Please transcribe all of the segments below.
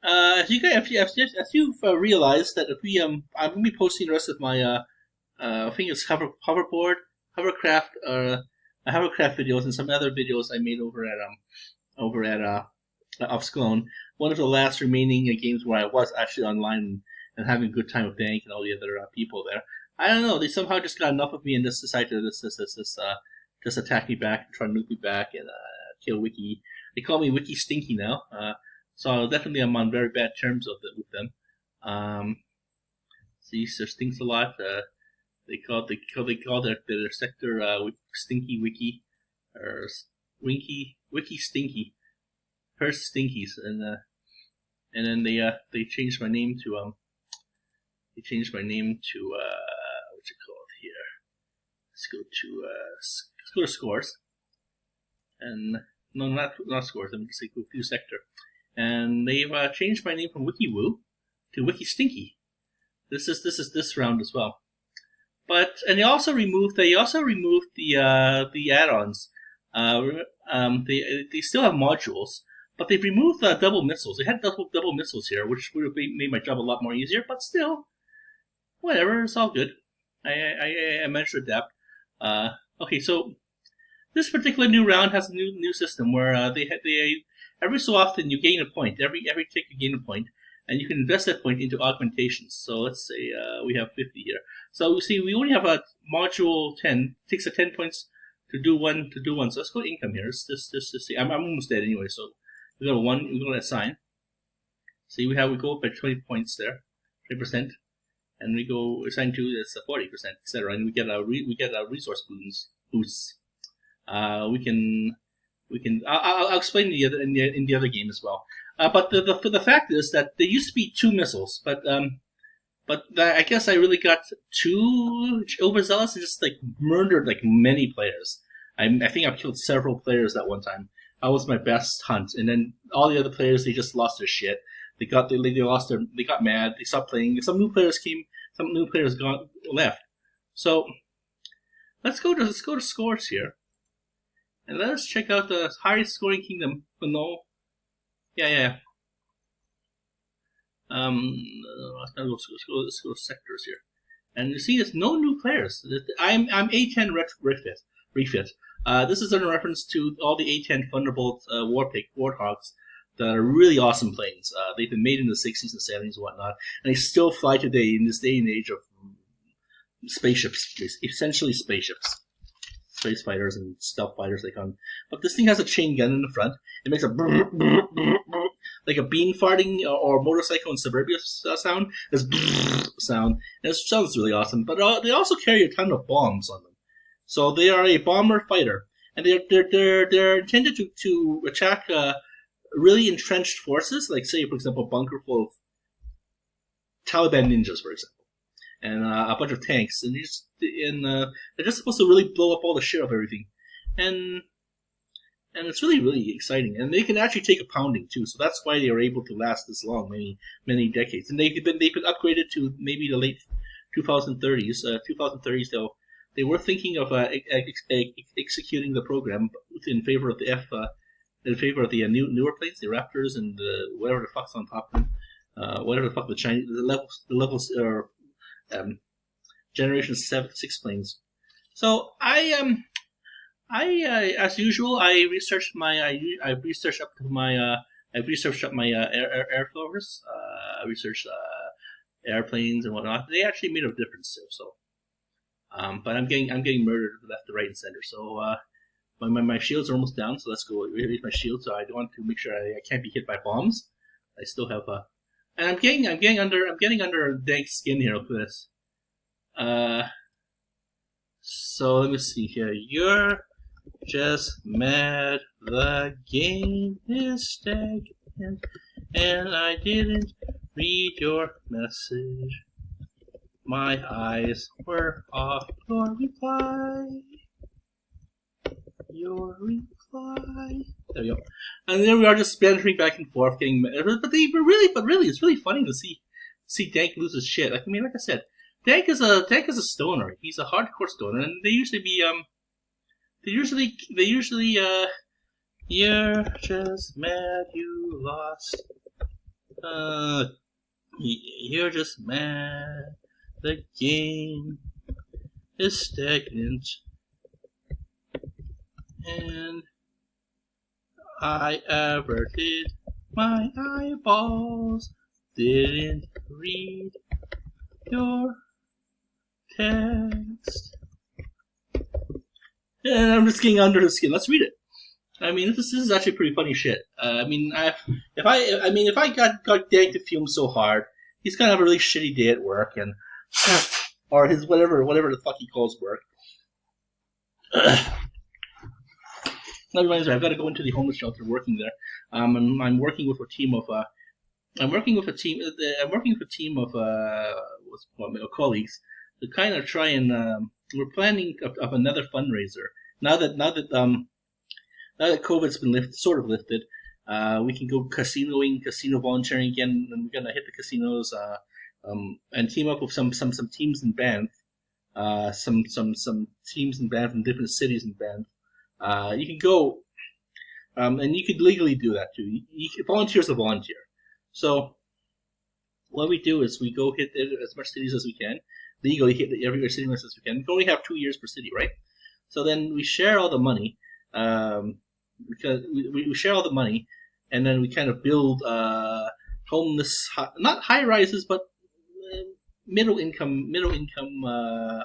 As you guys, as you've realized that if we I'm gonna be posting the rest of my I think it's hovercraft, hovercraft videos and some other videos I made over at of Sklone. One of the last remaining games where I was actually online and having a good time with Dank and all the other people there. I don't know. They somehow just got enough of me and just decided to just attack me back and try to nuke me back and kill Wicky. They call me Wicky Stinky now. So definitely I'm on very bad terms with them. See, so stinks a lot. They call their sector Stinky Wicky or Wicky Stinky. First Stinkies, and then they changed my name to what's it called here? Let's go to scores, and no, not scores. I'm just go to sector, and they've changed my name from Wicky Woo to Wicky Stinky. This is this round as well, but and they also removed the add-ons. They still have modules. But they've removed double missiles. They had double missiles here, which would have made my job a lot more easier. But still, whatever. It's all good. I managed to adapt. Okay, so this particular new round has a new system where they every so often you gain a point. Every tick you gain a point, and you can invest that point into augmentations. So let's say we have 50 here. So you see, we only have a module 10. It takes 10 points to do one. So let's go to income here. Let's just see. I'm almost dead anyway. So. We go to one. We go to assign. See, we go up by 20 points there, 20%, and we go assign to it's 40%, etc. And we get a resource boosts. We can. I'll explain in the other game as well. But the fact is that there used to be 2 missiles, but I guess I really got too overzealous and just like murdered like many players. I think I've killed several players at one time. That was my best hunt, and then all the other players they just lost their shit. They got mad. They stopped playing. Some new players came. Some new players left. So let's go to scores here, and let us check out the highest scoring kingdom. No, yeah. Let's go to sectors here, and you see there's no new players. I'm A10 refit. This is in reference to all the A10 Thunderbolt Warthogs that are really awesome planes. They've been made in the 60s and 70s and whatnot, and they still fly today in this day and age of spaceships, essentially spaceships. Space fighters and stealth fighters they come. But this thing has a chain gun in the front. It makes a brr, brr, brr, brr, like a bean farting or motorcycle in suburbia sound. This sound. And it sounds really awesome. But they also carry a ton of bombs on them. So they are a bomber fighter, and they're intended to attack really entrenched forces, like say for example a bunker full of Taliban ninjas, for example, and a bunch of tanks, and they're just supposed to really blow up all the shit of everything, and it's really exciting, and they can actually take a pounding too. So that's why they are able to last this long, many decades, and they've been upgraded to maybe the late 2030s. 2030s They were thinking of executing the program in favor of the newer planes, the Raptors and whatever the fuck's on top of them, whatever the fuck the levels or generation 6 planes. So I as usual I've researched up my airfloors. I researched airplanes and whatnot. They actually made a difference too. So. But I'm getting murdered left, right, and center. So my shields are almost down. So let's go raise my shield. So I want to make sure I can't be hit by bombs. I still have and I'm getting under Dank's skin here. Look at this. So let me see here. You're just mad. The game is stagnant, and I didn't read your message. My eyes were off your reply. There we go. And then we are just bantering back and forth, getting mad. But really, it's really funny to see Dank lose his shit. Like I said, Dank is a stoner. He's a hardcore stoner, and they usually you're just mad you lost You're just mad. The game is stagnant. And I averted my eyeballs. Didn't read your text. And I'm just getting under the skin. Let's read it. I mean, this is actually pretty funny shit. If I got Dank to fume so hard, he's gonna have a really shitty day at work, and or his whatever the fuck he calls work. That reminds me, I've got to go into the homeless shelter working there. I'm working with a team of colleagues to kind of try and we're planning of another fundraiser now that COVID's been lifted. We can go casino volunteering again, and we're gonna hit the casinos and team up with some teams in Banff, some teams in Banff from different cities in Banff. You can go, and you could legally do that too. Volunteers a volunteer. So what we do is we go hit as much cities as we can. Legally hit every city as we can. We only have 2 years per city, right? So then we share all the money. Because we share all the money, and then we kind of build homeless, not high rises, but middle income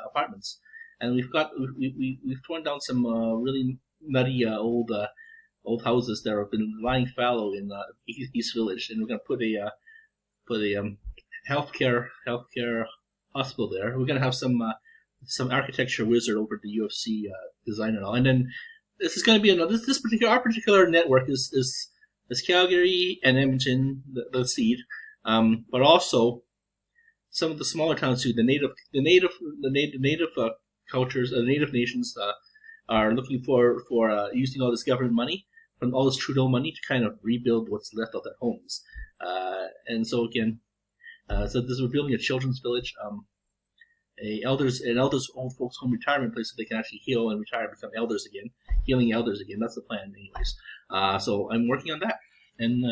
apartments. And we've torn down some really nutty old houses that have been lying fallow in East Village, and we're gonna put a healthcare hospital there. We're gonna have some architecture wizard over at the UFC design and all, and then. This is going to be another. Our particular network is Calgary and Edmonton, the seed, but also some of the smaller towns too. The native cultures, the native nations are looking for using all this government money, from all this Trudeau money, to kind of rebuild what's left of their homes. And so again, we're building a children's village. Elders old folks home retirement place so they can actually heal and retire and become elders again, healing elders again. That's the plan, anyways. So I'm working on that, and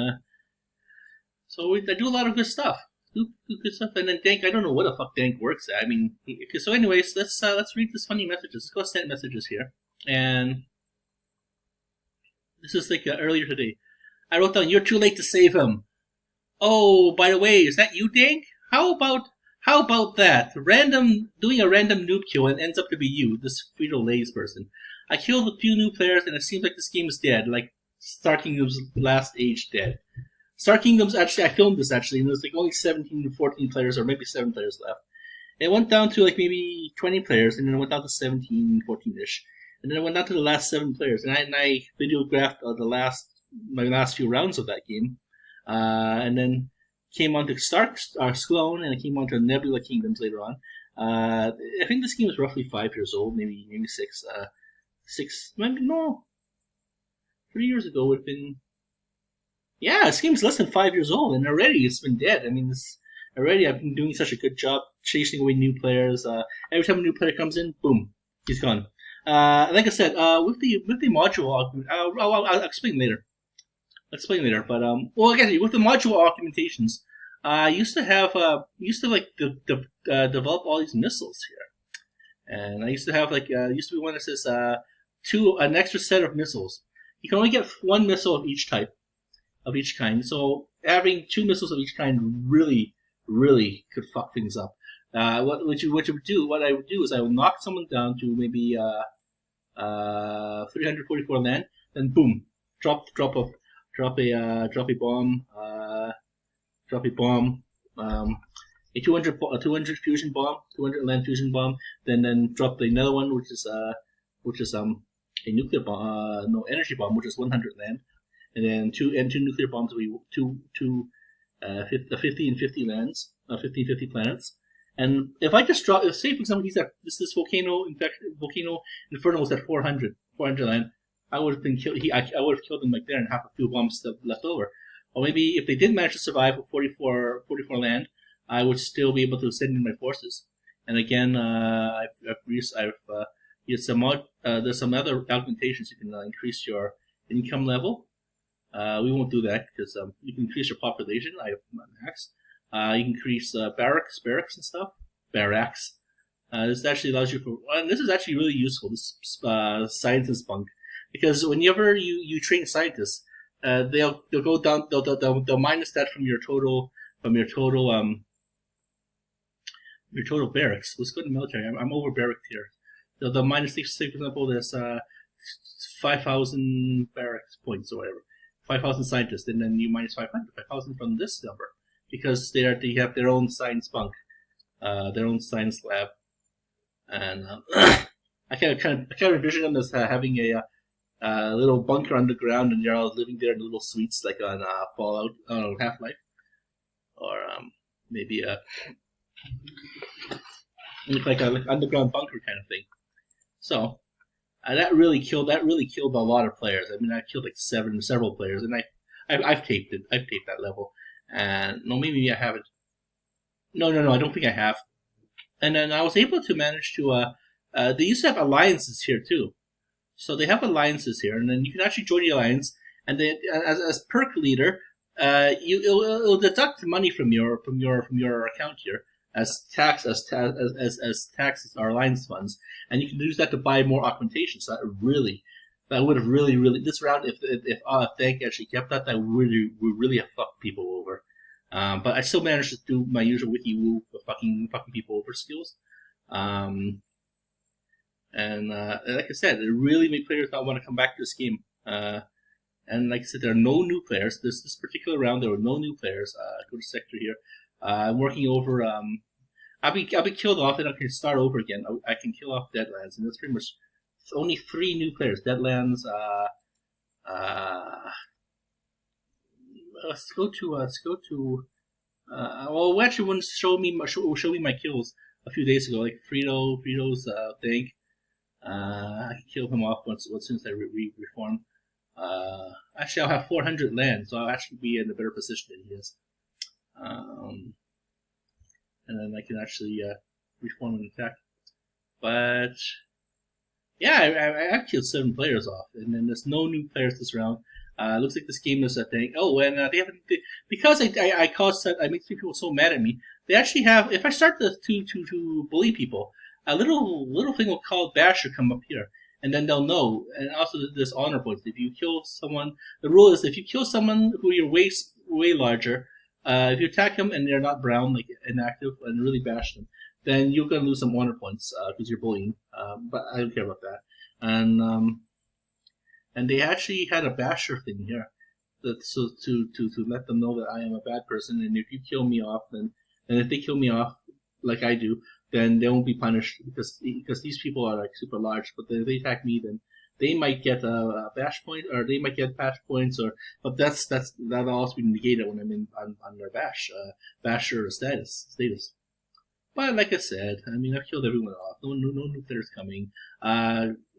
so I do a lot of good stuff. Good stuff, and then Dank. I don't know what the fuck Dank works at. I mean, so anyways, let's read this funny messages. Let's go send messages here, and this is like earlier today. I wrote down, "You're too late to save him." Oh, by the way, is that you, Dank? How about that? Doing a random noob kill and ends up to be you, this Frito Lay's person. I killed a few new players and it seems like this game is dead, like Star Kingdom's last age dead. Star Kingdom's actually, I filmed this actually, and there's like only 17 to 14 players, or maybe 7 players left. It went down to like maybe 20 players, and then it went down to 17, 14-ish. And then it went down to the last 7 players, and I videographed my last few rounds of that game. And then came on to Sklone, and it came on to Nebula Kingdoms later on. I think this game was roughly 5 years old, maybe 6. 3 years ago would have been. Yeah, this game's less than 5 years old, and already it's been dead. I mean, already I've been doing such a good job chasing away new players. Every time a new player comes in, boom, he's gone. Like I said, with the module, I'll explain later. But well, again, with the module augmentations, I used to develop all these missiles here, and I used to have used to be one that says an extra set of missiles. You can only get 1 missile of each type, of each kind. So having 2 missiles of each kind really could fuck things up. What I would do is I would knock someone down to maybe 344 land, then boom, drop a bomb, a 200 fusion bomb, 200 land fusion bomb, then drop another one which is a nuclear bomb, energy bomb, which is 100 land, and then two nuclear bombs will be 50 and 50 lands, 50 and 50 planets. And if I just drop, say for example, this volcano inferno was at 400 land, I would have been killed. I would have killed him there and have a few bombs left over. Or maybe if they did manage to survive with 44 land, I would still be able to send in my forces. And again, there's some other augmentations. You can increase your income level. We won't do that because you can increase your population. I have max. You can increase barracks and stuff. Barracks. This actually allows you for. And this is actually really useful. This scientist bunk, because whenever you train scientists, they'll go down. They'll minus that from your total your total barracks. Let's go to military. I'm over barracked here. They'll minus, say for example, there's 5,000 barracks points or whatever. 5,000 scientists, and then you minus 5,000 from this number because they have their own science bunk, their own science lab, and I kind of envision them as having a little bunker underground, and you're all living there in little suites like on Fallout, Half-Life, or maybe like underground bunker kind of thing. So. That really killed a lot of players. I mean, I killed like several players, and I've taped it. I've taped that level, and no, maybe I haven't. No, I don't think I have. And then I was able to manage to. They used to have alliances here too, so they have alliances here, and then you can actually join the alliance, and then as perk leader, it'll deduct money from your account here. As taxes or alliance funds, and you can use that to buy more augmentation. So that would have really this round, if Dank actually kept that would really have fucked people over. But I still managed to do my usual wiki woo for fucking people over skills. And like I said, it really made players not want to come back to this game. And like I said, there are no new players. This particular round, there were no new players. Go to sector here. I'm working over. I'll be killed off, and I can start over again. I can kill off Deadlands, and that's pretty much. It's only 3 new players. Deadlands. Let's go to. Well, actually, one show me my kills a few days ago. Like Frito's Dank. I can kill him off once since I reform. Actually, I'll have 400 land, so I'll actually be in a better position than he is. And then I can actually reform an attack. But yeah, I killed 7 players off, and then there's no new players this round. It looks like this game is a thing. Oh, and they haven't because I make people so mad at me. They actually have. If I start to bully people, a little thing will call Basher come up here, and then they'll know. And also there's honor points. If you kill someone, the rule is if you kill someone who you're way larger. If you attack them and they're not brown, like inactive, and really bash them, then you're gonna lose some honor points because you're bullying. But I don't care about that. And they actually had a basher thing here, so to let them know that I am a bad person, and if you kill me off, and if they kill me off like I do, then they won't be punished because these people are like super large. But if they attack me, then they might get a bash point, or they might get bash points, but that'll also be negated when I'm on their basher status. But like I said, I mean I've killed everyone off. No new players coming.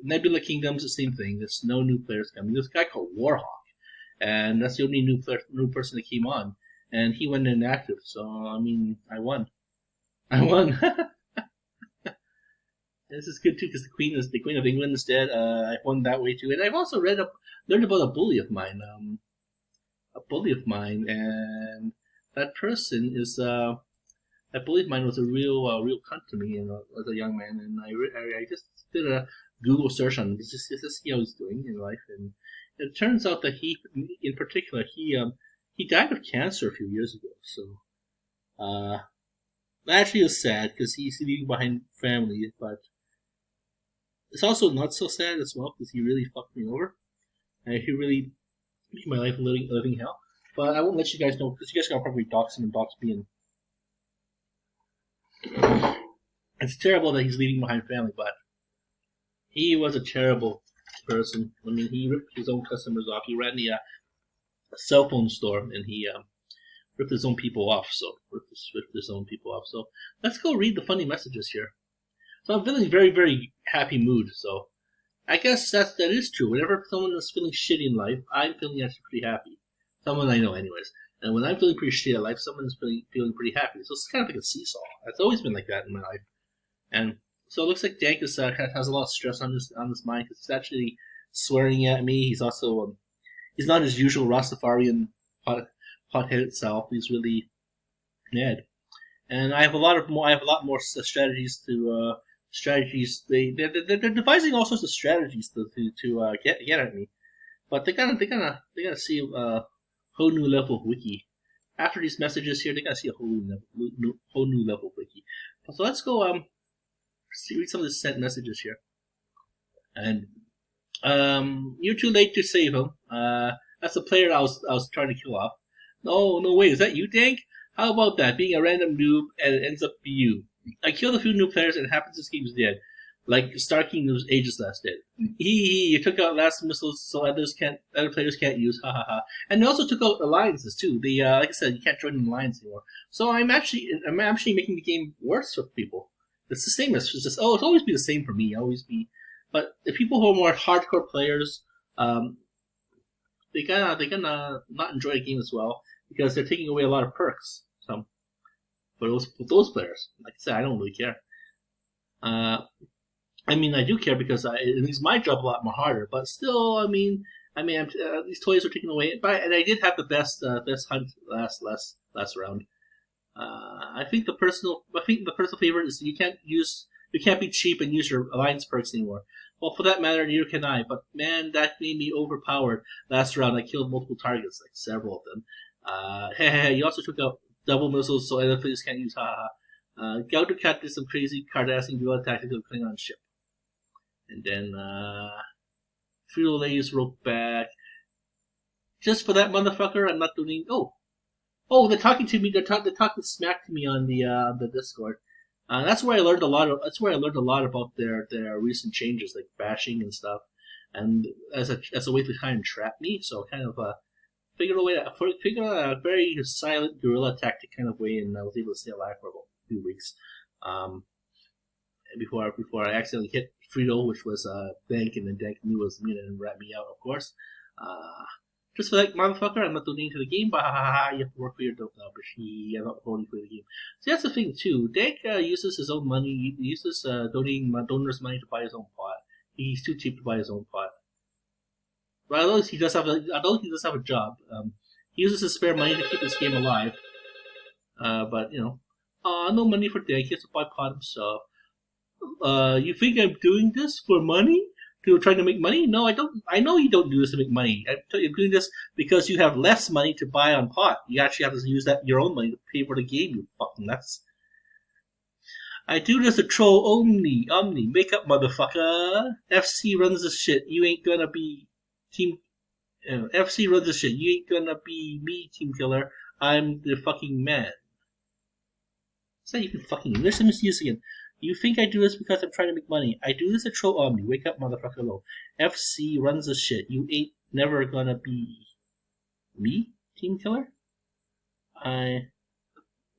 Nebula Kingdom's the same thing. There's no new players coming. There's a guy called Warhawk, and that's the only new person that came on, and he went inactive. So I mean I won. This is good too because the Queen of England is dead. I won that way too, and I've also learned about a bully of mine. And that person is that bully of mine was a real cunt to me, as a young man. And I just did a Google search on him just to see how he's doing in life, and it turns out that he, in particular, he died of cancer a few years ago. So that actually is sad because he's leaving behind family, but. It's also not so sad as well because he really fucked me over, and he really made my life a living hell. But I won't let you guys know because you guys are probably dox him and dox me. And it's terrible that he's leaving behind family, but he was a terrible person. I mean, he ripped his own customers off. He ran the cell phone store, and he ripped his own people off. So let's go read the funny messages here. So I'm feeling very, very happy mood. So I guess that is true. Whenever someone is feeling shitty in life, I'm feeling actually pretty happy. Someone I know, anyways. And when I'm feeling pretty shitty in life, someone is feeling pretty happy. So it's kind of like a seesaw. It's always been like that in my life. And so it looks like Dank has a lot of stress on his mind because he's actually swearing at me. He's also He's not his usual Rastafarian hot-headed self. He's really Ned. And I have a lot more strategies to strategies. They're devising all sorts of strategies to get at me. But they gotta see a whole new level of Wicky. After these messages here, they gotta see a whole new level of Wicky. So let's go read some of the sent messages here. And you're too late to save him. That's the player I was trying to kill off. No way, is that you, Dank? How about that? Being a random noob and it ends up being you. I killed a few new players and it happens this game's dead. Like Starking was ages last did. You took out last missiles so other players can't use. Ha. And they also took out alliances too. Like I said, you can't join an alliance anymore. So I'm actually making the game worse for people. It's the same as it's always be the same for me. But the people who are more hardcore players, they gonna not enjoy the game as well because they're taking away a lot of perks. So for those players, like I said, I don't really care. I mean, I do care because it makes my job a lot more harder. But still, these toys are taken away. And I did have the best hunt last round. I think the personal favorite is you can't be cheap and use your alliance perks anymore. Well, for that matter, neither can I. But man, that made me overpowered last round. I killed multiple targets, like several of them. You also took out double missiles, so other players can't use. Gauder Cat did some crazy Cardassian guerrilla tactics of Klingon ship. And then Frito Lay's wrote back, just for that motherfucker, I'm not doing. Oh, they're talking to me. They're talking smack to me on the Discord. That's where I learned a lot about their recent changes, like bashing and stuff, and as a way to try and trap me. So kind of figured out a very silent guerrilla tactic kind of way, and I was able to stay alive for about a few weeks. Before I accidentally hit Frito, which was Dank, and then Dank knew it was me and rat me out, of course. Just for that motherfucker, I'm not donating to the game, but you have to work for your dope now, but I'm not voting for the game. So that's the thing too. Dank uses his own money. He uses donating donors' money to buy his own pot. He's too cheap to buy his own pot. But although he does have a job, he uses his spare money to keep this game alive. But no money for Dank. He has to buy pot himself. You think I'm doing this for money? Trying to make money? No, I don't. I know you don't do this to make money. I'm doing this because you have less money to buy on pot. You actually have to use your own money to pay for the game, you fucking nuts. I do this to troll Omni. Wake up, motherfucker. FC runs this shit. You ain't gonna be team... FC runs this shit. You ain't gonna be me, team killer. I'm the fucking man. Is that even fucking English? Let me see this again. You think I do this because I'm trying to make money. I do this to troll Omni. Wake up, motherfucker, low. FC runs the shit. You ain't never gonna be... me, team killer? Did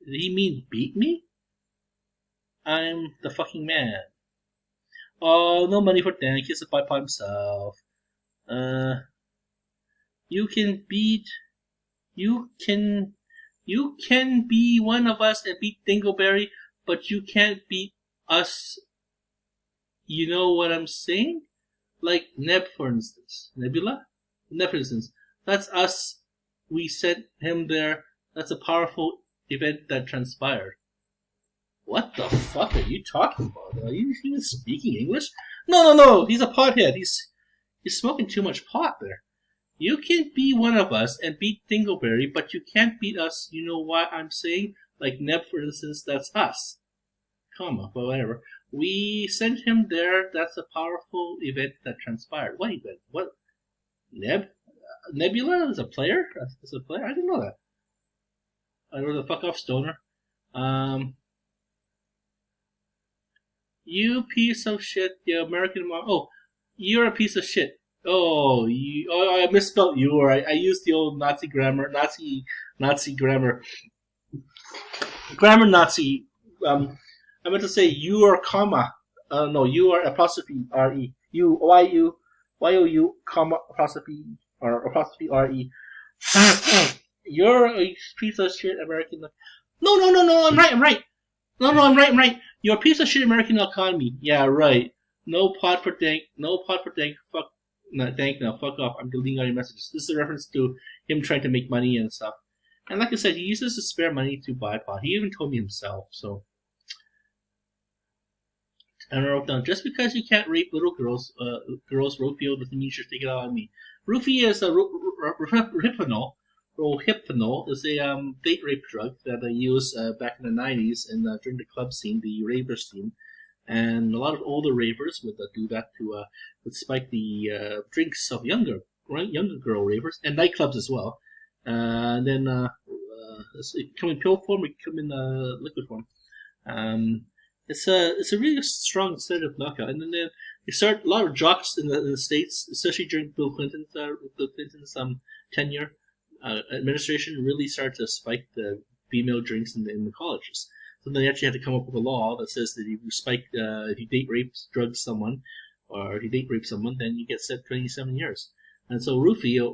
he mean beat me? I'm the fucking man. Oh, no money for Dank. He has to buy by himself. You can be one of us and beat Dingleberry, but you can't beat us. You know what I'm saying? Like Neb, for instance. Nebula? Neb, for instance. That's us. We sent him there. That's a powerful event that transpired. What the fuck are you talking about? Are you even speaking English? No. He's a pothead. He's smoking too much pot there. You can be one of us and beat Dingleberry, but you can't beat us. You know what I'm saying? Like Neb, for instance, that's us. But whatever. We sent him there. That's a powerful event that transpired. What event? What? Nebula is a player? Is a player? I didn't know that. I know the fuck off stoner. You piece of shit. The American mom. Oh, you're a piece of shit. Oh, I misspelled you, or I used the old Nazi grammar. Nazi grammar. Grammar Nazi. I meant to say you are comma. No, you are apostrophe R-E. Y-O-U, comma, apostrophe, or apostrophe R-E. You're a piece of shit American. No, I'm right. No, I'm right. You're a piece of shit American economy. Yeah, right. No pot for Dank. Fuck. No, Dank, now fuck off. I'm deleting all your messages. This is a reference to him trying to make money and stuff. And like I said, he uses his spare money to buy pot. He even told me himself. So, and I wrote down, just because you can't rape little girls, Rufio, doesn't mean you should take it out on me. Rufio is a Rohypnol. Rohypnol is a date rape drug that they used back in the 90s and during the club scene, the raver scene. And a lot of older ravers would do that to would spike the drinks of younger girl ravers and nightclubs as well. And then it can come in pill form, it can come in liquid form. It's a really strong sedative knockout. And then they start a lot of jocks in the States, especially during Bill Clinton's tenure administration, really started to spike the female drinks in the colleges. So they actually had to come up with a law that says that if you spike, if you date rape, drug someone, or if you date rape someone, then you get set 27 years. And so Rufio,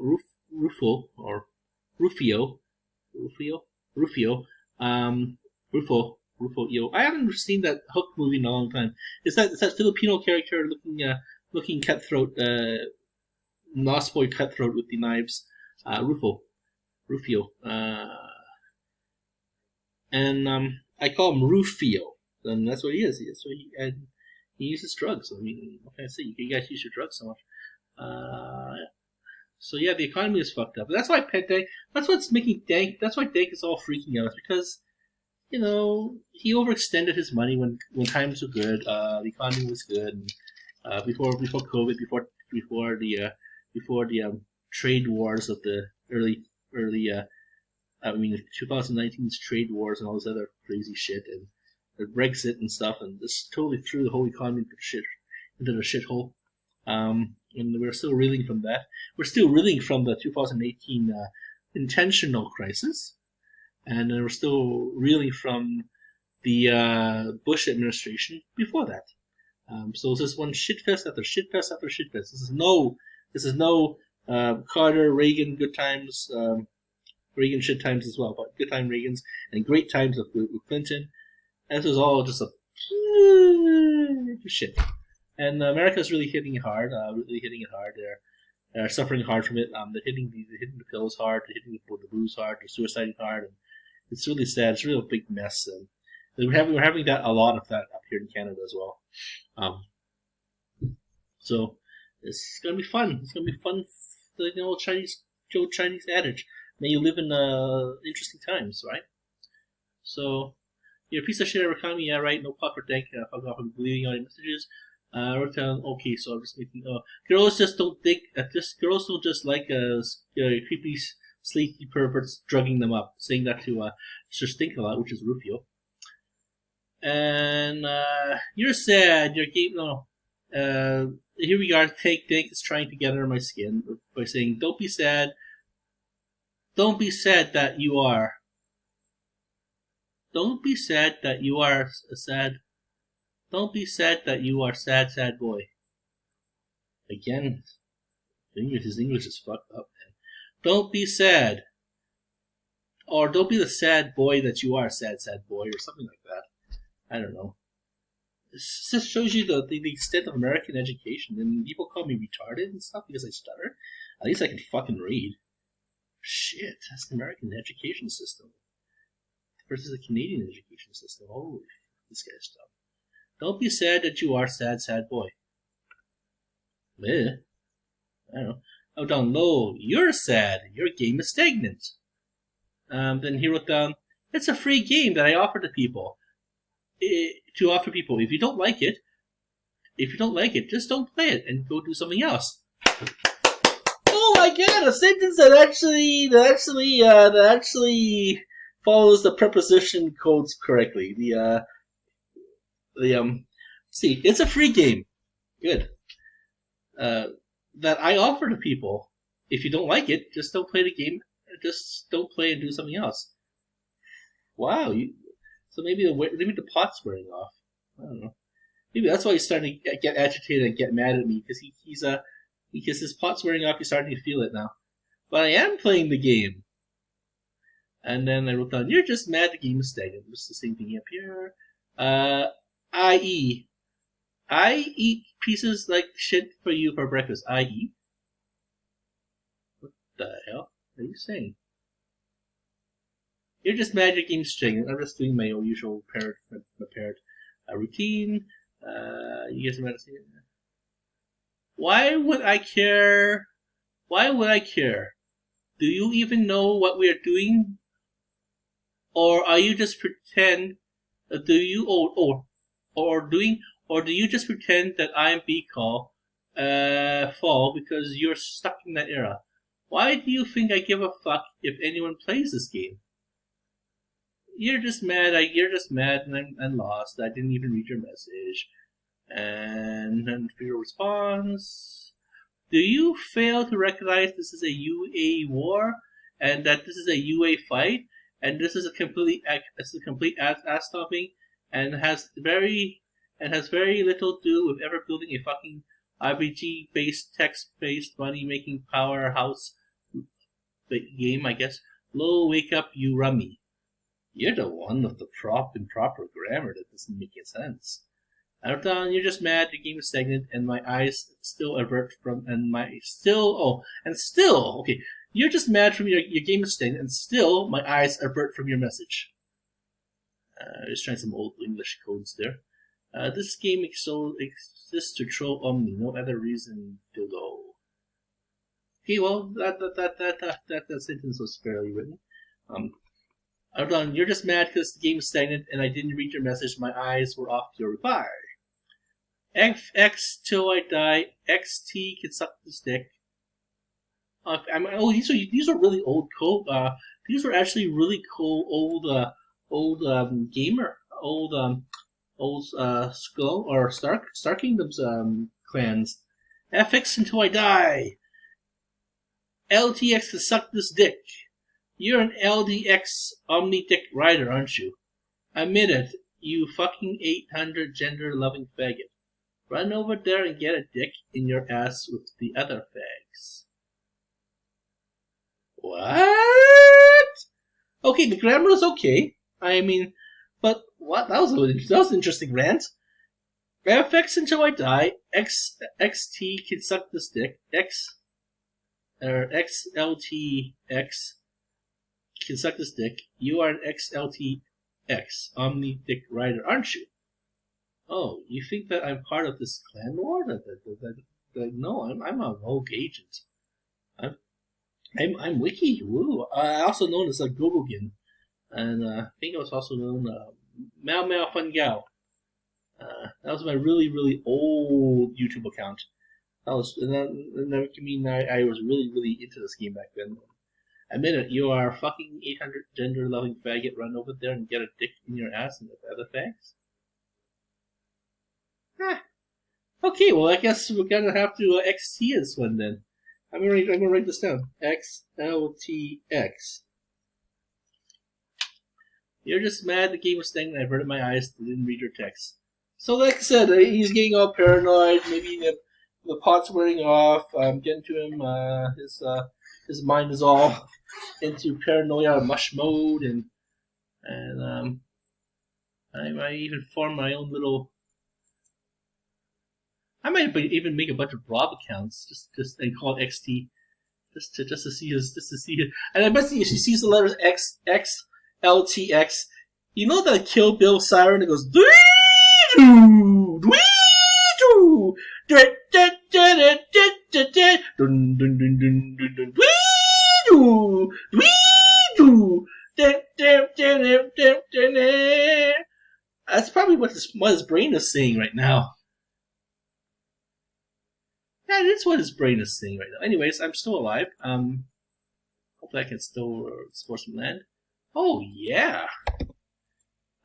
I haven't seen that Hook movie in a long time. It's that Filipino character looking cutthroat, Lost Boy cutthroat with the knives, Rufio, and I call him Rufio, and that's what he is. He uses drugs. I mean, what can I say? You guys use your drugs so much. So yeah, the economy is fucked up. That's why Dank. That's what's making Dank. That's why Dank is all freaking out. It's because he overextended his money when times were good. The economy was good. And, before COVID, before the trade wars of the early 2019's trade wars and all this other crazy shit and the Brexit and stuff, and this totally threw the whole economy into the shithole. And we're still reeling from that. We're still reeling from the 2018 intentional crisis, and we're still reeling from the Bush administration before that. So this is one shitfest after shitfest after shitfest. This is no Carter, Reagan, good times. Reagan shit times as well, but good time Reagans and great times with Clinton. And this was all just a shit. And America's really hitting it hard. They're suffering hard from it. They're hitting the pills hard. They're hitting the booze hard. They're suiciding hard. And it's really sad. It's a real big mess. And we're having that a lot of that up here in Canada as well. So it's gonna be fun. It's gonna be fun. The old Chinese adage. May you live in interesting times, right? So, you're a piece of shit economy, yeah, right? No pot for Dank. Fuck off. I'm deleting all your messages. Wrote down. Okay, so I'm just making. Girls just don't think. Girls don't just like creepy, sleepy perverts drugging them up. Saying that to Sir Stink a lot, which is Rufio. And you're sad. You're game. No. Here we are. Dank is trying to get under my skin by saying, "Don't be sad. Don't be sad that you are. Don't be sad that you are sad. Don't be sad that you are sad boy." Again, his English is fucked up, man. Don't be sad. Or don't be the sad boy that you are, sad boy, or something like that. I don't know. This just shows you the extent of American education. I mean, people call me retarded and stuff because I stutter. At least I can fucking read. Shit, that's the American education system versus the Canadian education system. Holy, this guy's dumb. Don't be sad that you are sad boy. I don't know. Oh, down low, you're sad. Your game is stagnant. Then he wrote down, it's a free game that I offer to people. If you don't like it, just don't play it and go do something else. Oh my god, a sentence that actually follows the preposition codes correctly. See, it's a free game. Good. That I offer to people. If you don't like it, just don't play the game. Just don't play and do something else. Wow, so maybe the pot's wearing off. I don't know. Maybe that's why he's starting to get agitated and get mad at me because his pot's wearing off. He's starting to feel it now. But I am playing the game. And then I wrote down, you're just mad the game is stagnant. It's the same thing up here. I eat pieces like shit for you for breakfast. I.e. the hell are you saying? You're just mad your game's stagnant. I'm just doing my usual parrot routine. You guys might see it. Why would I care? Why would I care? Do you even know what we are doing? Or are you just pretend? Do you or do you just pretend that I'm Fall because you're stuck in that era? Why do you think I give a fuck if anyone plays this game? You're just mad. You're just mad, and I'm lost. I didn't even read your message. And then for your response, do you fail to recognize this is a UA war, and that this is a UA fight, and this is a complete ass stomping, and has very little to do with ever building a fucking RPG based text based money making powerhouse game? I guess. Low, wake up, you rummy. You're the one with the improper grammar that doesn't make any sense. Adopton, you're just mad. The game is stagnant, and my eyes still avert from. Okay. You're just mad from your game is stagnant, and still my eyes avert from your message. Just trying some old English codes there. This game exists to troll Omni. No other reason to go. Okay, well that sentence was fairly written. Adopton, you're just mad because the game is stagnant, and I didn't read your message. My eyes were off your reply. FX till I die. XT can suck this dick. These are really old code. These were actually really cool old gamer Skull or Star Kingdom's clans. FX until I die. LTX can suck this dick. You're an LDX Omni Dick Rider, aren't you? Admit it, you fucking 800 gender-loving faggot. Run over there and get a dick in your ass with the other fags. What? Okay, the grammar is okay. I mean, but what? That was an interesting rant. FX until I die. XT can suck this dick. XLTX can suck this dick. You are an XLTX Omni Dick Rider, aren't you? Oh, you think that I'm part of this clan war? No, I'm a rogue agent. I'm Wicky. Woo. Also known as a Gogogin, and I think I was also known Mao Fun Gao. That was my really old YouTube account. I was really into this game back then. Admit it, you are a fucking 800 gender loving faggot. Run over there and get a dick in your ass and the other fags. Okay, well I guess we're gonna have to XT this one then. I'm gonna write this down. XLTX. You're just mad the game was stagnant. I averted my eyes. Didn't read your text. So like I said, he's getting all paranoid. Maybe the pot's wearing off. I'm getting to him. His mind is all into paranoia mush mode, and I might even form my own little. I might even make a bunch of Rob accounts just and call it XT, just to see his. And I bet if he sees the letters XLTX, you know that Kill Bill siren that goes doo doo that's probably what his brain is saying right now. Yeah, that's what his brain is saying right now. Anyways, I'm still alive. Hopefully I can still explore some land. Oh, yeah.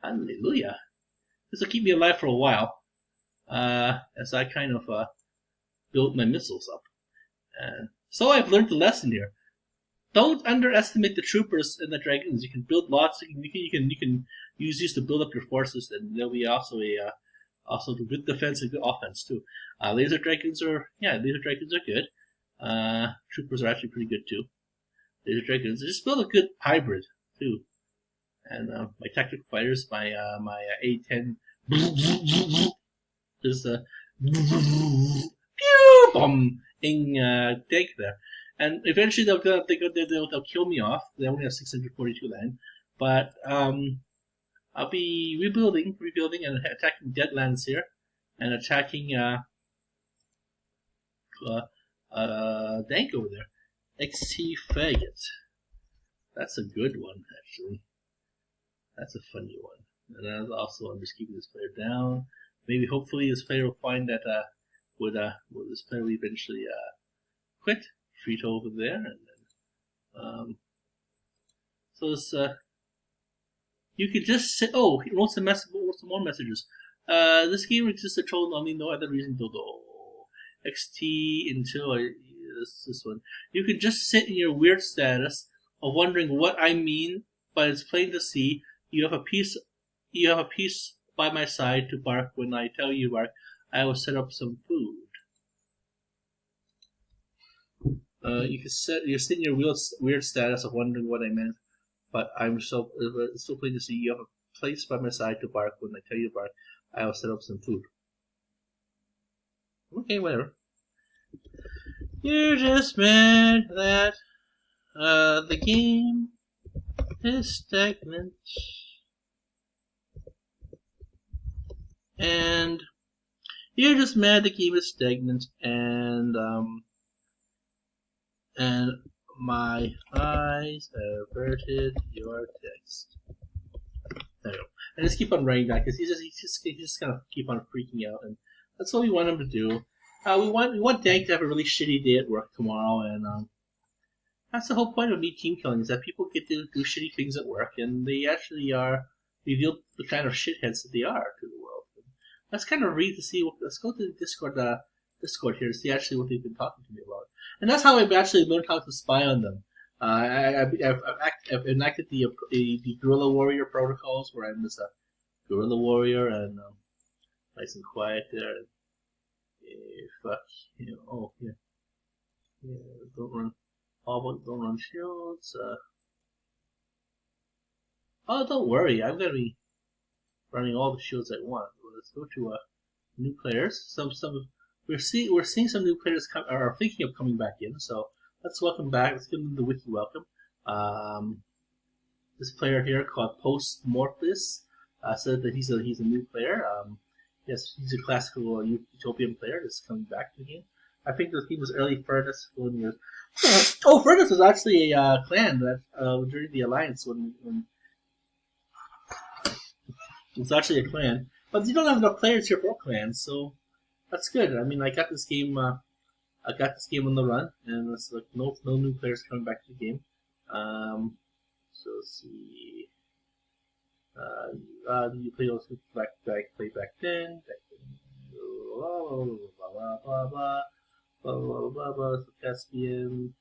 Hallelujah. This will keep me alive for a while. As I kind of build my missiles up. So I've learned the lesson here. Don't underestimate the troopers and the dragons. You can build lots. You can use these to build up your forces, and there'll be also the good defense and good offense too. Laser dragons are good. Troopers are actually pretty good too. Laser dragons, just build a good hybrid too. And my tactical fighters, my A10 is pew bomb in Dank there. and eventually they'll kill me off. They only have 642 land, but I'll be rebuilding and attacking deadlands here, and attacking Dank over there. XT faggot. That's a good one, actually. That's a funny one. And also, I'm just keeping this player down. Maybe, hopefully, this player will find that this player will eventually quit. Frito over there, and then so this you could just say, oh, he wants some more messages. This game exists to troll only, no other reason to do. XT until this one. You could just sit in your weird status of wondering what I mean, but it's plain to see. You have a piece by my side to bark when I tell you bark. I will set up some food. You're sitting in your weird status of wondering what I meant, but it's so plain to see. You have a place by my side to bark when I tell you to bark. I will set up some food. Okay, whatever. You're just mad that the game is stagnant, and you're just mad the game is stagnant, and my eyes averted your text. There you go. I just keep on writing that because he's just gonna keep on freaking out, and that's what we want him to do. We want Dank to have a really shitty day at work tomorrow, and that's the whole point of me team killing, is that people get to do shitty things at work, and they actually are revealed the kind of shitheads that they are to the world. And let's kind of read to see. Let's go to the Discord here to see actually what they've been talking to me about, and that's how I've actually learned how to spy on them. I've enacted the guerrilla warrior protocols, where I'm just a guerrilla warrior and nice and quiet there. Fuck you! Oh yeah, don't run. Don't run shields. Oh, don't worry. I'm gonna be running all the shields I want. Well, let's go to new players. We're seeing some new players are thinking of coming back in. So let's welcome back. Let's give them the Wicky welcome. This player here called Postmorphus said that he's a new player. Yes, he's a classical utopian player that's coming back to the game. I think the team was early Furnace. Oh, Furnace was actually a clan that during the Alliance when it was actually a clan. But you don't have enough players here for clans, so that's good. I mean, I got this game on the run, and it's like no new players coming back to the game. So let's see. You play those play back then. Blah blah blah blah blah blah blah. Caspian,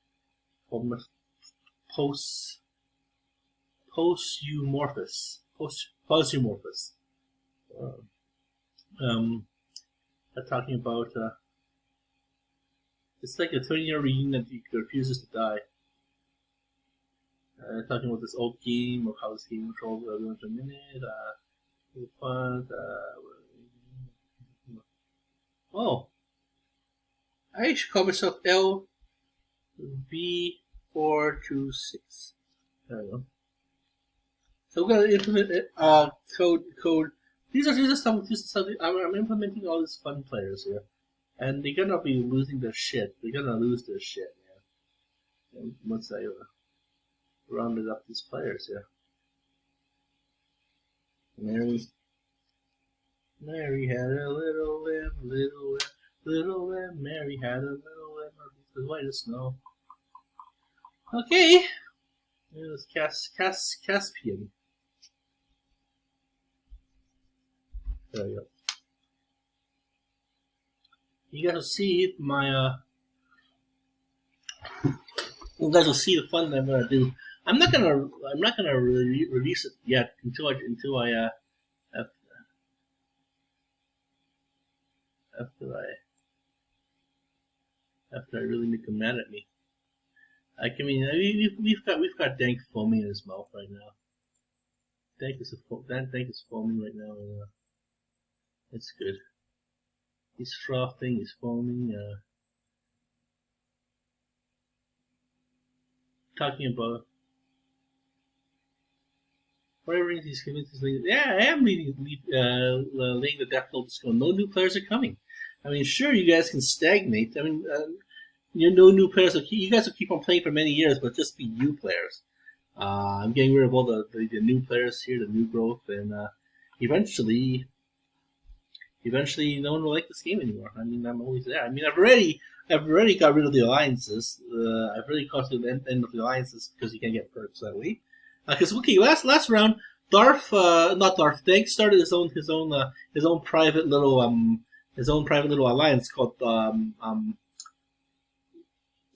posthumorphous. They're talking about it's like a 20-year reunion that refuses to die. Talking about this old game of how this game controls everyone's a minute. Fun. Oh, I should call myself LV426. There we go. So we're gonna implement code. These are some. I'm implementing all these fun players here, and they're gonna be losing their shit. They're gonna lose their shit, man. And once I rounded up these players here. Mary had a little lamb, Mary had a little lamb, as white as snow. Okay. Here's Caspian. There we go. You guys will see my you guys will see the fun that I'm gonna do. I'm not gonna release it yet until I after I really make them mad at me. We've got Dank foaming in his mouth right now. Dank is foaming right now. It's good. He's frothing. He's foaming. talking about whatever these communities. Yeah, I am laying the death note to Sklone. No new players are coming. I mean, sure, you guys can stagnate. I mean, no new players. You guys will keep on playing for many years, but just be new players. I'm getting rid of all the new players here, the new growth, and eventually no one will like this game anymore. I mean, I'm always there. I mean, I've already got rid of the alliances. I've already caused the end of the alliances because you can't get perks that way. Because okay, last round, Dank started his own private little alliance called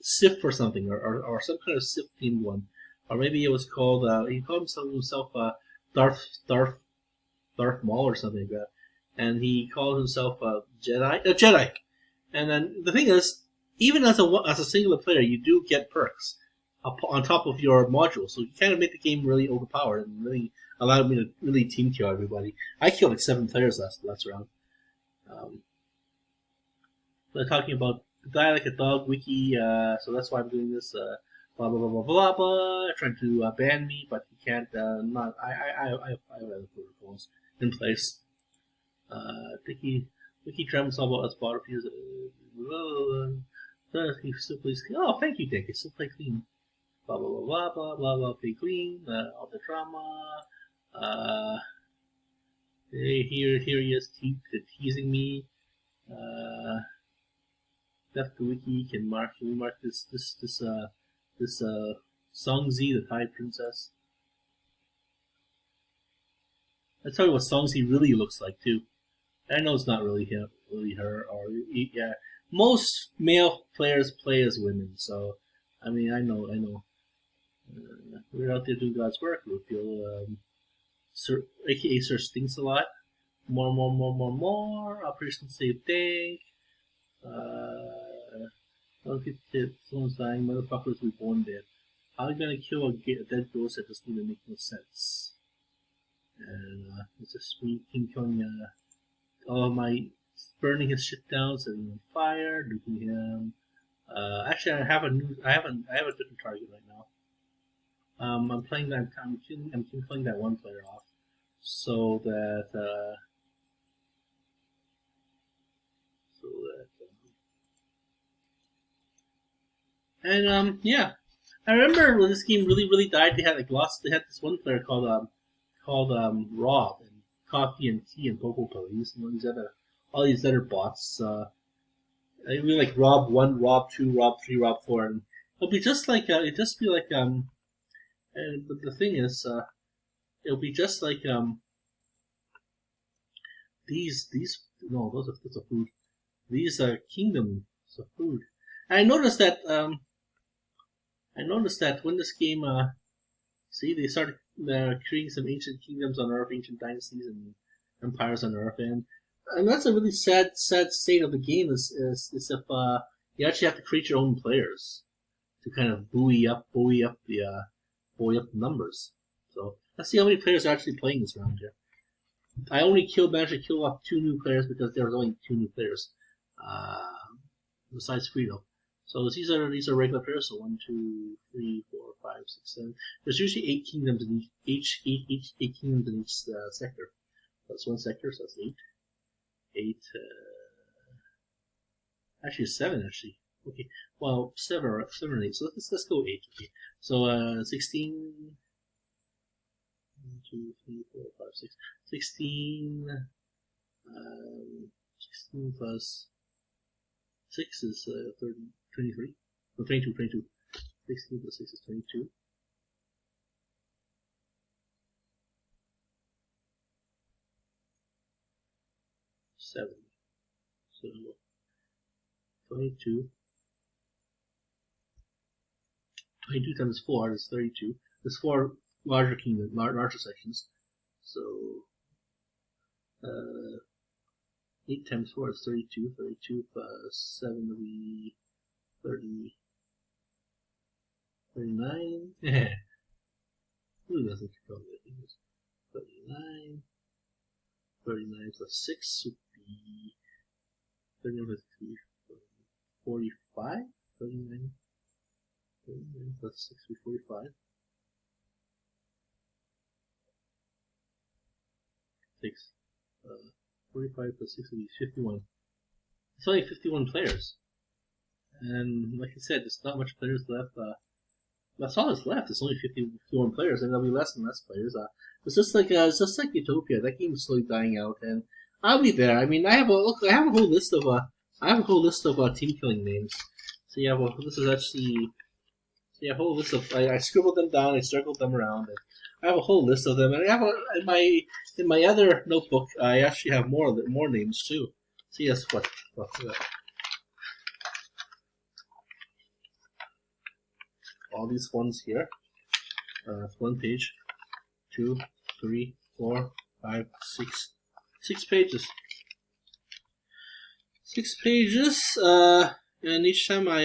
Sif or something, or some kind of Sif themed one, or maybe it was called he called himself Darth Maul or something like that, and he called himself a Jedi. And then the thing is, even as a singular player, you do get perks on top of your module, so you kind of make the game really overpowered and really allowed me to really team kill everybody. I killed like 7 players last round. They're talking about die like a dog, Wicky. So that's why I'm doing this. Blah blah blah blah blah blah. Trying to ban me, but he can't. Not. I have other protocols in place. Wicky trembles about us bottom fuse. Still plays clean. Oh, thank you, Dank. It still play clean. Blah blah blah blah blah blah. Play clean. All the drama. Here he is teasing me. Death to Wicky can mark this Songzi, the Thai princess. I'll tell you what Songzi really looks like too. I know it's not really her, or yeah. Most male players play as women, so I mean I know. We're out there doing God's work. We feel AKA Sir Stinks a lot. More. Operation Save Dank. Don't get hit. Someone's dying. Motherfuckers we born dead. How are you gonna kill a dead ghost? That doesn't even make no sense. And it's just me killing all of my burning his shit down, setting him on fire, nuking him. Actually, I have a different target right now. I'm playing that. I'm killing that one player off, so that yeah. I remember when this game really died. They had this one player called Rob, and Coffee and Tea and Cocoa Police, and all these other bots. Really like Rob 1, Rob 2, Rob 3, Rob 4, and it'll be just like and the thing is, it'll be just like these no, those are food. These are kingdoms of food. And I noticed that when this game they started creating some ancient kingdoms on Earth, ancient dynasties and empires on Earth, and that's a really sad state of the game. Is if you actually have to create your own players to kind of buoy up the numbers. So let's see how many players are actually playing this round here. I only managed to kill off 2 new players because there was only 2 new players, besides Frito. So these are regular players. So 1, 2, 3, 4, 5, 6, 7. There's usually 8 kingdoms in each kingdoms in each sector. That's one sector, so that's 8. 8. Actually 7. Actually, okay. Well, 7 or 8. So let's go 8. Okay. So 16. 1, 2, 3, 4, 5, 6. 16. 16 plus 6 is 23. No, 22. 16 plus 6 is 22. 7. So 22. 22 times 4 is 32. There's 4 larger kingdoms, larger sections. So 8 times 4 is 32. 32 plus 7 will be 39. Who doesn't control the fingers? 39. 39 plus 6 would be 39 plus 3, 45. 39. Plus 6 would be 45. 6. 45 plus 6 would be 51. It's only 51 players. And like I said, there's not much players left. That's all that's left. It's only 51 players, and there'll be less and less players. It's just like Utopia. That game is slowly dying out, and I'll be there. I mean, I have a whole list of team killing names. So yeah, well, this is actually a whole list of. I scribbled them down. I circled them around. And I have a whole list of them, and I have in my other notebook. I actually have more names too. So yes, what. All these ones here. It's 1 page, 2, 3, 4, 5, 6. 6 pages. 6 pages. And each time I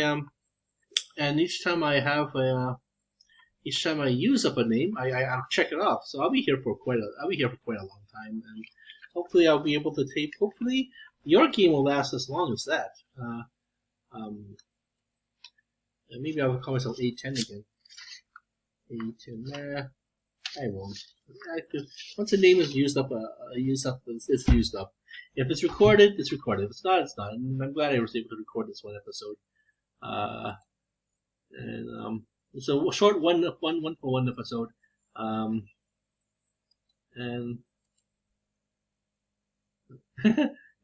use up a name, I'll check it off. So I'll be here for quite a long time, and hopefully I'll be able to tape. Hopefully your game will last as long as that. Maybe I'll call myself A10 again. A10. Nah, I won't. Once a name is used up, it's used up. If it's recorded, it's recorded. If it's not, it's not. And I'm glad I was able to record this one episode. It's a short one for one episode. And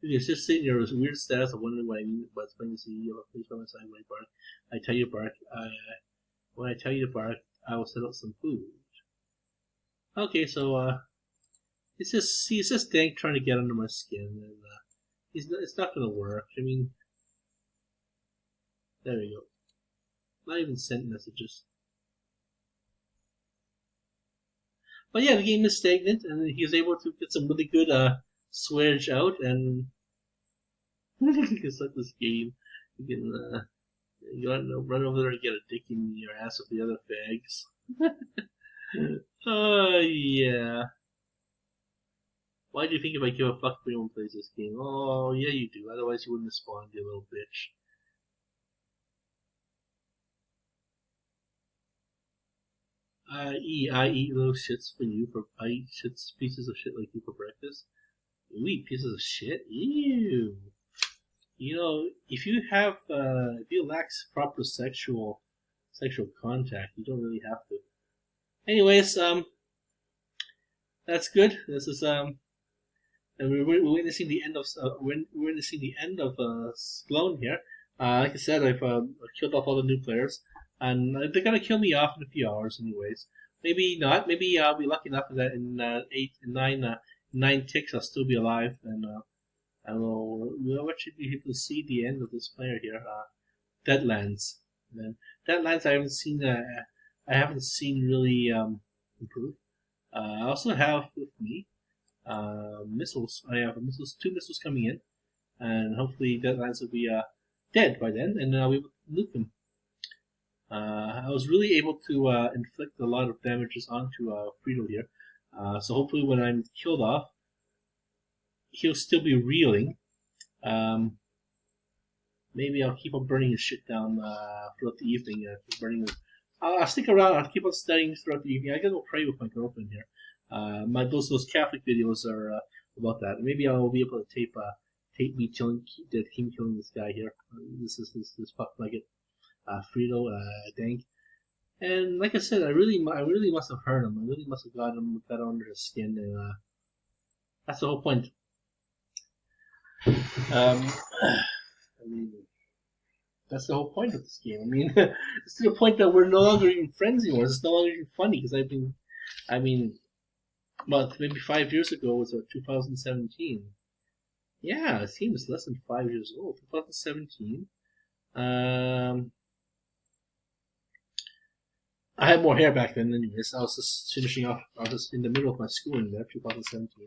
it's just sitting there with weird status of wondering what I mean about playing the CEO. Please by my side when I bark. I tell you to bark. When I tell you to bark, I will set out some food. Okay, so it's just Dank trying to get under my skin, and it's not gonna work. I mean, there we go. Not even sent messages. But yeah, the game is stagnant, and he was able to get some really good swedge out, and you can start this game. You can run over there and get a dick in your ass with the other fags. Oh yeah. Why do you think if I give a fuck if anyone plays this game? Oh yeah, you do. Otherwise you wouldn't have spawned, you little bitch. I eat little shits for you for I eat pieces of shit like you for breakfast. You eat pieces of shit? Ew. You know, if you lack proper sexual contact, you don't really have to. Anyways, that's good. This is and we're witnessing the end of Sklone here. Like I said, I've killed off all the new players, and they're gonna kill me off in a few hours, anyways. Maybe not. Maybe I'll be lucky enough that in 9 ticks I'll still be alive, and we'll actually be able to see the end of this player here. Deadlands. And Deadlands I haven't seen really improve. I also have with me missiles. I have 2 missiles coming in, and hopefully Deadlands will be dead by then, and I'll be able to nuke them. I was really able to inflict a lot of damages onto Frito here, so hopefully when I'm killed off, he'll still be reeling. Maybe I'll keep on burning his shit down throughout the evening. I'll stick around. I'll keep on studying throughout the evening. I gotta go pray with my girlfriend here. Those Catholic videos are about that. Maybe I'll be able to tape me killing this guy here. This fuck nugget, Frito, Dank. And like I said, I really must have hurt him. I really must have got under his skin, and that's the whole point. I mean, that's the whole point of this game. I mean, it's to the point that we're no longer even friends anymore. It's no longer even funny because maybe 5 years ago was 2017. Yeah, it seems less than 5 years old. 2017. I had more hair back then, anyways. I was just finishing off. I was just in the middle of my schooling there, 2017.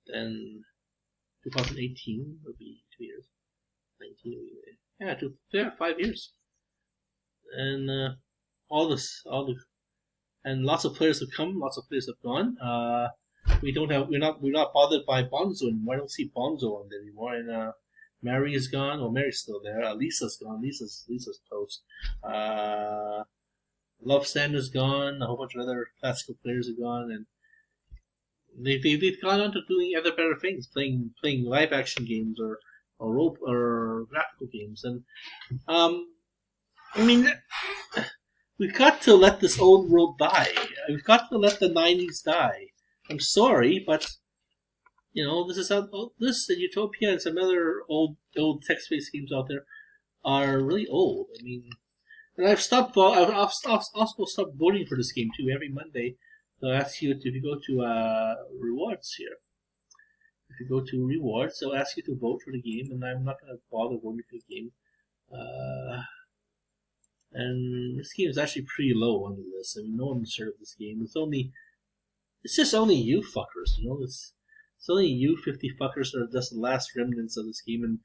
Then 2018 will be 2 years. 19 will be 5 years. And and lots of players have come, lots of players have gone. We're not bothered by Bonzo anymore. I don't see Bonzo on there anymore, and Mary is gone. Well, Mary's still there. Lisa's gone. Lisa's toast. Love Stand is gone. A whole bunch of other classical players are gone, and they've gone on to doing other better things, playing live action games or role or graphical games. And I mean, we've got to let this old world die. We've got to let the 90s die. I'm sorry, but you know, this is how this and Utopia and some other old text-based games out there are really old. I mean, and I've also stopped voting for this game too. Every Monday, they'll ask you if you go to rewards here. If you go to rewards, they'll ask you to vote for the game, and I'm not going to bother voting for the game. And this game is actually pretty low on the list. I mean, no one's heard of this game. It's just only you fuckers, you know. It's only you 50 fuckers that are just the last remnants of this game, and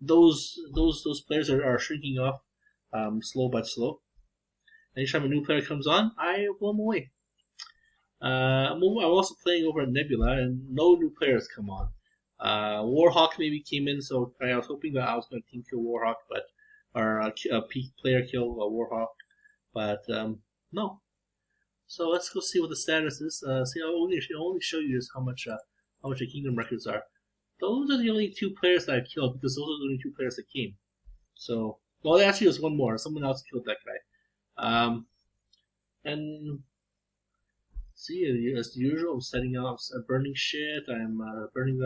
those players are shrinking off slow but slow. Anytime a new player comes on, I blow them away. I'm also playing over at Nebula, and no new players come on. Warhawk maybe came in, so I was hoping that I was going to team kill Warhawk, or peak player kill Warhawk, but no. So let's go see what the status is. See, I'll only show you just how much the Kingdom records are. Those are the only 2 players that I killed, because those are the only 2 players that came. So, well, actually, there's one more. Someone else killed that guy. And see, as usual, I'm setting up, burning shit. I'm burning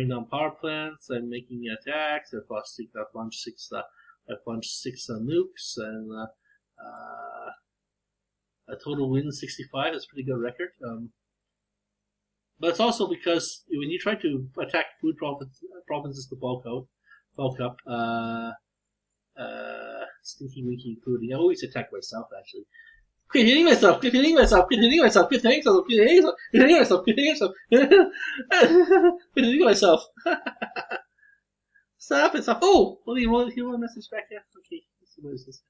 down power plants. I'm making attacks. I've launched 6 nukes, and a total win 65. That's a pretty good record. But it's also because when you try to attack food provinces to bulk up, Stinky Winky including. I always attack myself, actually. Quit hitting myself! Stop it! Stop! Oh! Well, you want a message back here? Okay, let's see what is this.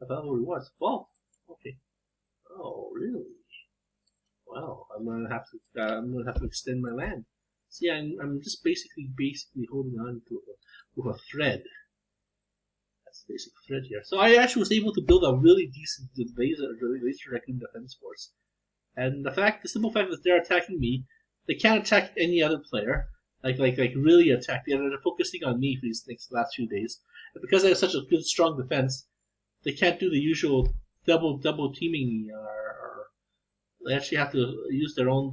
Available rewards. Wow. Okay. Oh, really? Wow. I'm gonna have to extend my land. See, I'm just basically holding on to a thread. That's the basic thread here. So I actually was able to build a really decent laser raccoon defense force. And the simple fact that they're attacking me, they can't attack any other player. Like really attack. They're focusing on me for these last few days. And because I have such a good, strong defense, they can't do the usual double teaming me, or they actually have to use their own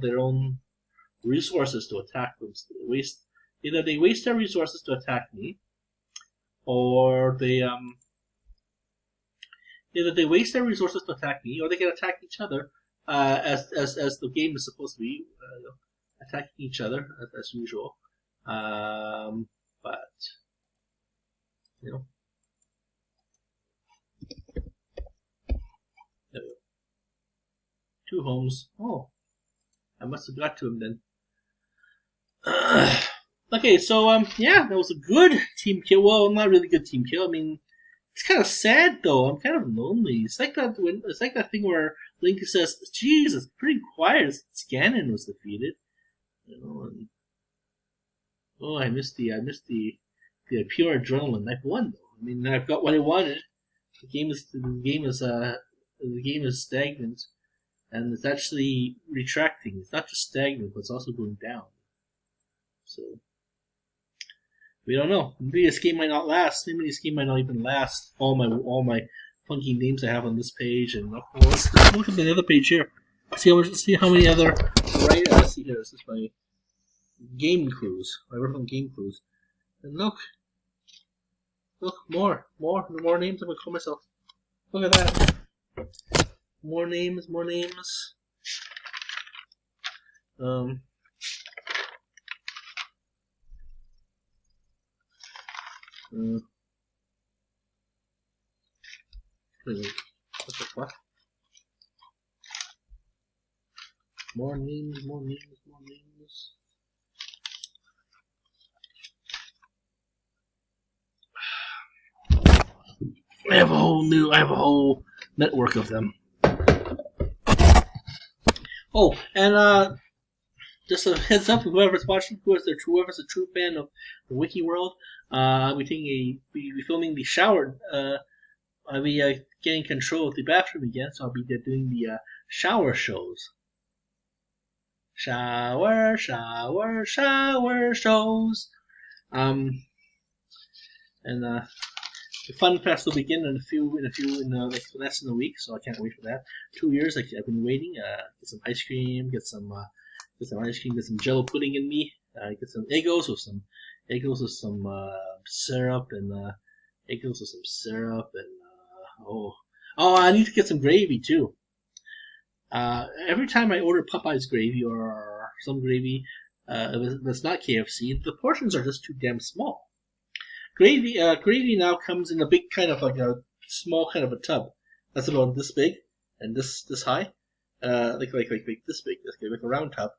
resources to attack them. Either they waste their resources to attack me, or they can attack each other as the game is supposed to be, attacking each other as usual. But you know. There we go. 2 homes. Oh, I must have got to him then. Okay, so yeah, that was a good team kill. Well, not really good team kill. I mean, it's kind of sad though. I'm kind of lonely. It's like that thing where Link says, "Jeez, it's pretty quiet." Ganon was defeated, you know. And, oh, I missed the pure adrenaline. I've won though. I mean, I've got what I wanted. The game is stagnant, and it's actually retracting. It's not just stagnant, but it's also going down. So we don't know. Maybe this game might not last. Maybe this game might not even last. All my funky names I have on this page, and let's look at the other page here. See how many other. Right. See here. This is my game clues. I work on game clues, and look, more names. I'm gonna call myself. Look at that. More names. What the fuck? More names. I have a whole network of them. Oh, and just a heads up to whoever's watching, whoever's a true fan of the Wiki world. I'll be filming the shower. I'll be getting control of the bathroom again, so I'll be doing the shower shows. Shower shows. And the fun fest will begin in like less than a week, so I can't wait for that. 2 years I've been waiting. Get some ice cream, get some ice cream, get some Jello pudding in me. Get some Eggos with some syrup and I need to get some gravy too. Every time I order Popeye's gravy or some gravy that's not KFC, the portions are just too damn small. Gravy now comes in a big kind of like a small kind of a tub that's about this big and this high, like this big, like a round tub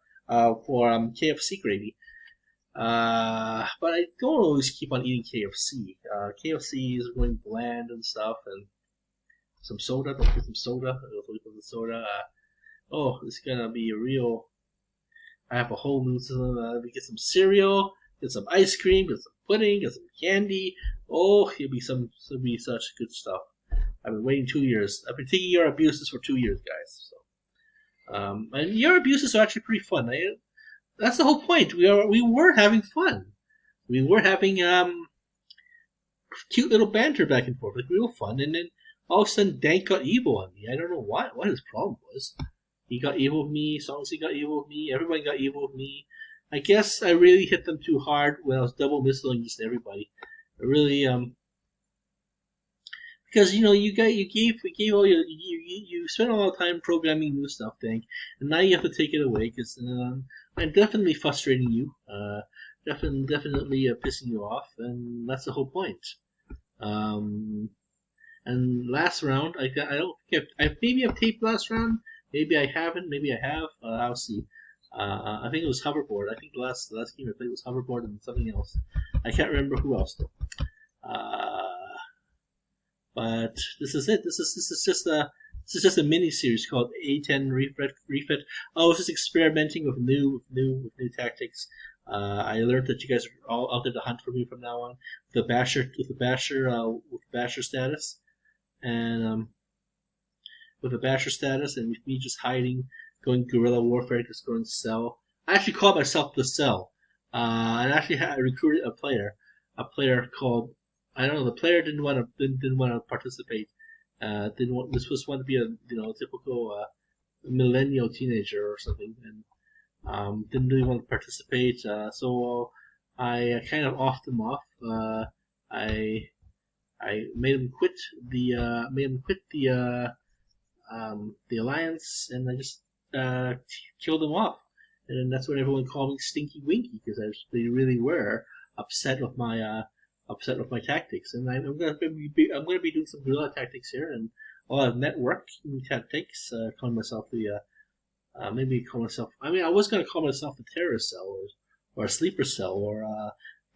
for KFC gravy. But I don't always keep on eating KFC. KFC is going bland and stuff, and some soda. Don't get some soda. I'll wait for the soda. It's gonna be a real. I have a whole new system. We get some cereal, get some ice cream, get some pudding, get some candy. It'll be such good stuff. I've been waiting 2 years. I've been taking your abuses for 2 years, guys. So, and your abuses are actually pretty fun. That's the whole point. We were having fun. We were having cute little banter back and forth, like real fun. And then all of a sudden, Dank got evil on me. I don't know what his problem was. He got evil with me. Songsy got evil with me. Everybody got evil with me. I guess I really hit them too hard when I was double missiling just everybody. I really because you spent a lot of time programming new stuff, Dank, and now you have to take it away because I'm definitely frustrating you. Definitely pissing you off, and that's the whole point. And last round, maybe I've taped last round. Maybe I haven't. Maybe I have. I'll see. I think it was hoverboard. I think the last game I played was hoverboard and something else. I can't remember who else though. But this is it. This is just a mini series called A10 Refit. I was just experimenting with new tactics. I learned that you guys are all out there to hunt for me from now on. With basher status, and with a basher status, and with me just hiding, going guerrilla warfare, just going cell. I actually called myself the cell, and actually I recruited a player called. I don't know. The player didn't want to participate. This was want to be a typical millennial teenager or something, and didn't really want to participate. So I kind of offed him off. I made him quit the alliance, and I just killed him off. And that's what everyone called me Stinky Winky because they really were upset with my tactics, and I'm going to be doing some guerrilla tactics here, and a lot of network tactics. Calling myself the I was going to call myself the terrorist cell, or a sleeper cell, or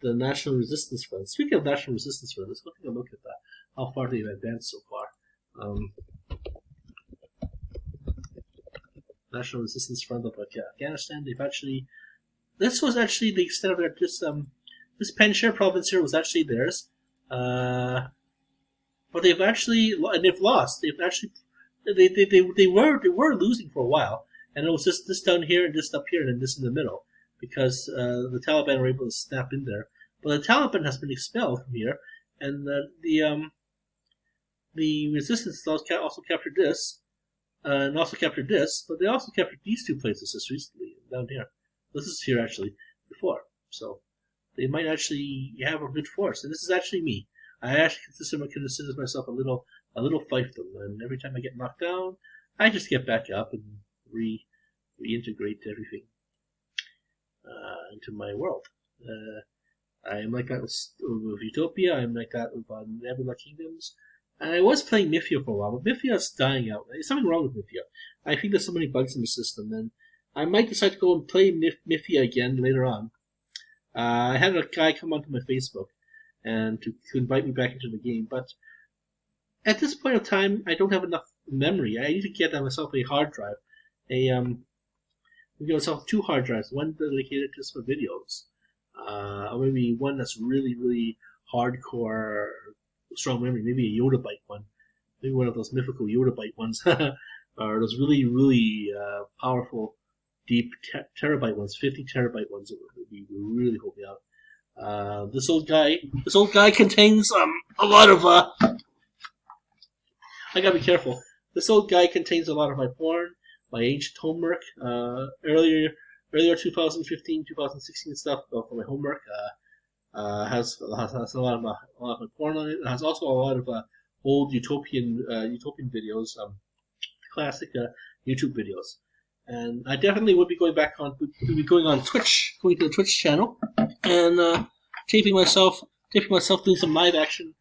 the National Resistance Front. Speaking of National Resistance Front, let's go take a look at that. How far they've advanced so far. National Resistance Front of Afghanistan. This was actually the extent of their This Panjshir province here was actually theirs, but they've lost. They were losing for a while, and it was just this down here and this up here and this in the middle because the Taliban were able to snap in there. But the Taliban has been expelled from here, and the resistance also captured this, and also captured this, but they also captured these two places just recently down here. This is here actually before, so. They might actually have a good force, and this is actually me. I actually consider myself a little fiefdom, and every time I get knocked down, I just get back up and reintegrate everything into my world. I am like that with Utopia. I'm like that with Nebula Kingdoms. And I was playing Mythia for a while, but Mythia is dying out. There's something wrong with Mythia. I think there's so many bugs in the system, and I might decide to go and play Mythia again later on. I had a guy come onto my Facebook and to invite me back into the game, but at this point of time, I don't have enough memory. I need to get myself a hard drive, we give ourselves 2 hard drives, one dedicated just for videos, or maybe one that's really, really hardcore, strong memory, maybe a Yoda Byte one, maybe one of those mythical Yoda Byte ones, or those really, really powerful, deep terabyte ones, 50 terabyte ones that we really hope me out. This old guy contains a lot of. I gotta be careful. This old guy contains a lot of my porn, my ancient homework, earlier 2015, 2016 stuff for my homework. Has a lot of my porn on it. It has also a lot of old utopian videos, classic YouTube videos. And I definitely would be going on Twitch, going to the Twitch channel, and taping myself doing some live action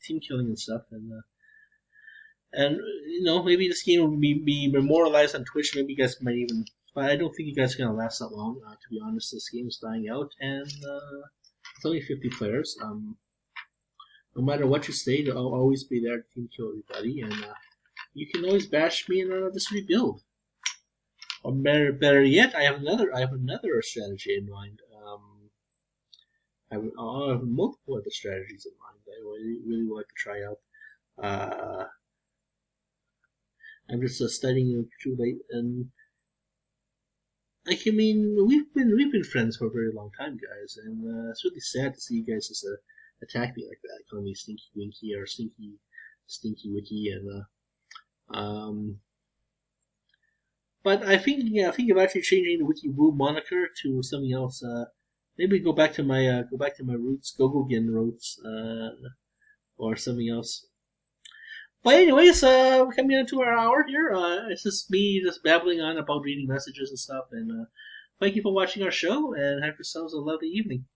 team killing and stuff, and maybe this game will be memorialized on Twitch. Maybe you guys might even, but I don't think you guys are gonna last that long. To be honest, this game is dying out, and it's only 50 players. No matter what you say, I'll always be there to team kill everybody, and you can always bash me and just rebuild. Or better yet, I have another strategy in mind. I have multiple other strategies in mind that I really would like to try out. I'm just studying it too late, and we've been friends for a very long time, guys, and it's really sad to see you guys just attack me like that, call me Stinky Winky or Stinky Wicky, and but I think of actually changing the Wiki Woo moniker to something else. Maybe go back to my roots, Gogogin roots, or something else. But anyways, we're coming into our hour here. It's just me just babbling on about reading messages and stuff. And thank you for watching our show, and have yourselves a lovely evening.